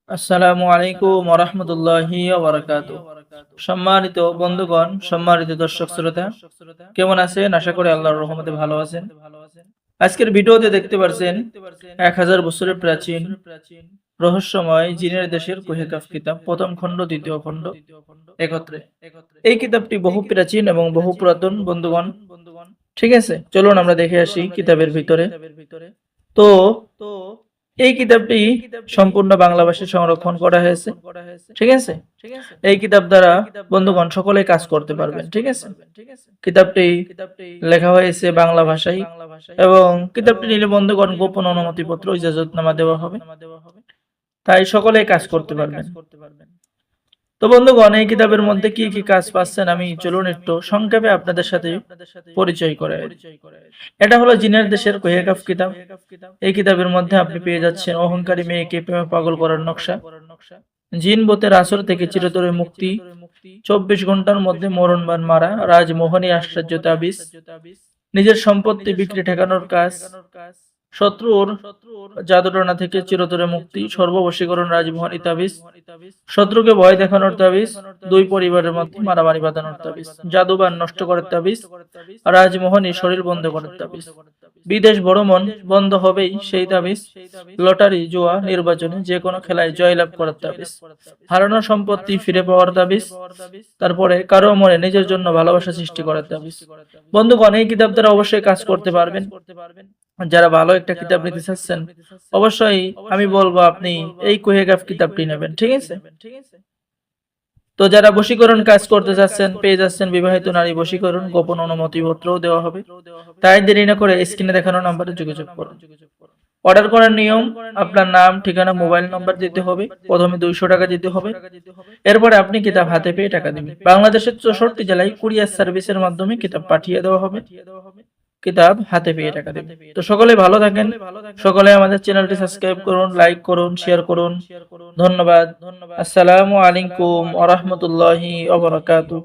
আসসালামু আলাইকুম ওয়া রাহমাতুল্লাহি ওয়া বারাকাতুহু। সম্মানিত বন্ধুগণ, সম্মানিত দর্শক শ্রোতা, কেমন আছেন? আশা করি আল্লাহর রহমতে ভালো আছেন। আজকের ভিডিওতে দেখতে পারছেন 1000 বছরের প্রাচীন রহস্যময় জিনের দেশের কুহেকাফ কিতাব প্রথম খণ্ড, দ্বিতীয় খণ্ড একত্রে। এই কিতাবটি বহু প্রাচীন এবং বহু পুরাতন বন্ধুগণ। ঠিক আছে, চলুন আমরা দেখে আসি কিতাবের ভিতরে। তো এই কিতাবটি সম্পূর্ণ বাংলা ভাষায় সংরক্ষণ করা হয়েছে। ঠিক আছে, এই কিতাব দ্বারা বন্ধুগণ সকলে কাজ করতে পারবেন। ঠিক আছে, কিতাবটি লেখা হয়েছে বাংলা ভাষায় এবং কিতাবটি নিলে বন্ধুগণ গোপন অনুমতিপত্র ইজাজতনামা দেওয়া হবে, তাই সকলে কাজ করতে পারবেন। তো বন্ধুগণ, এই কিতাবের মধ্যে কি কি কাজ পাচ্ছেন আমি চলুন একটু সংক্ষেপে আপনাদের সাথে পরিচয় করে। এটা হলো জিনের দেশের কুহেকাফ কিতাব। এই কিতাবের মধ্যে আপনি পেয়ে যাচ্ছেন অহংকারী মেয়েকে প্রেমে পাগল করার নকশা, জিন বোতের আসর থেকে চিরতরে মুক্তি, 24 ঘন্টার মধ্যে মরণবান মারা, রাজমোহনী আশ্চর্য তাবিজ, নিজের সম্পত্তি বিক্রি ঠেকানোর কাজ, শত্রুর জাদুটনা থেকে চিরতরে মুক্তি, সর্ববশীকরণ রাজমোহনী তাবিজ, শত্রুকে ভয় দেখানোর তাবিজ, দুই পরিবারের মধ্যে মারামারি বাঁধানোর তাবিজ, জাদুবান নষ্ট করার তাবিজ, রাজমোহনী শরীর বন্ধ করার তাবিজ, বিদেশ ভ্রমণ বন্ধ হবেই সেই তাবিজ, লটারি জুয়া নির্বাচনে যে কোনো খেলায় জয়লাভ করার তাবিজ, হারানো সম্পত্তি ফিরে পাওয়ার তাবিজ, তারপরে কারো মনে নিজের জন্য ভালোবাসা সৃষ্টি করার তাবিজ। বন্ধুগণ, এই কিতাব দ্বারা অবশ্যই কাজ করতে পারবেন। যারা ভালো একটা কিতাব নিতে চাচ্ছেন অবশ্যই আমি বলবো আপনি এই কুহেকাফ কিতাবটি নেবেন। ঠিক আছে, তো যারা বশীকরণ কাজ করতে চাচ্ছেন পেয়ে যাচ্ছেন বিবাহিত নারী বশীকরণ, গোপন অনুমতিপত্রও দেওয়া হবে। তাই দেরি না করে স্ক্রিনে দেখানো নম্বরে যোগাযোগ করুন। অর্ডার করার নিয়ম, আপনার নাম, ঠিকানা, মোবাইল নম্বর দিতে হবে। প্রথমে 200 টাকা দিতে হবে, এরপরে আপনি কিতাব হাতে পেয়ে টাকা দিবেন। বাংলাদেশের 64 জেলায় কুরিয়ার সার্ভিসের মাধ্যমে কিতাব পাঠিয়ে দেওয়া হবে, কিতাব হাতে পেয়ে টাকা দেবেন। তো সকলে ভালো থাকেন, সকলে আমাদের চ্যানেলটি সাবস্ক্রাইব করুন, লাইক করুন, শেয়ার করুন। ধন্যবাদ। আসসালামু আলাইকুম ওয়া রাহমাতুল্লাহি ওয়া বারাকাতুহু।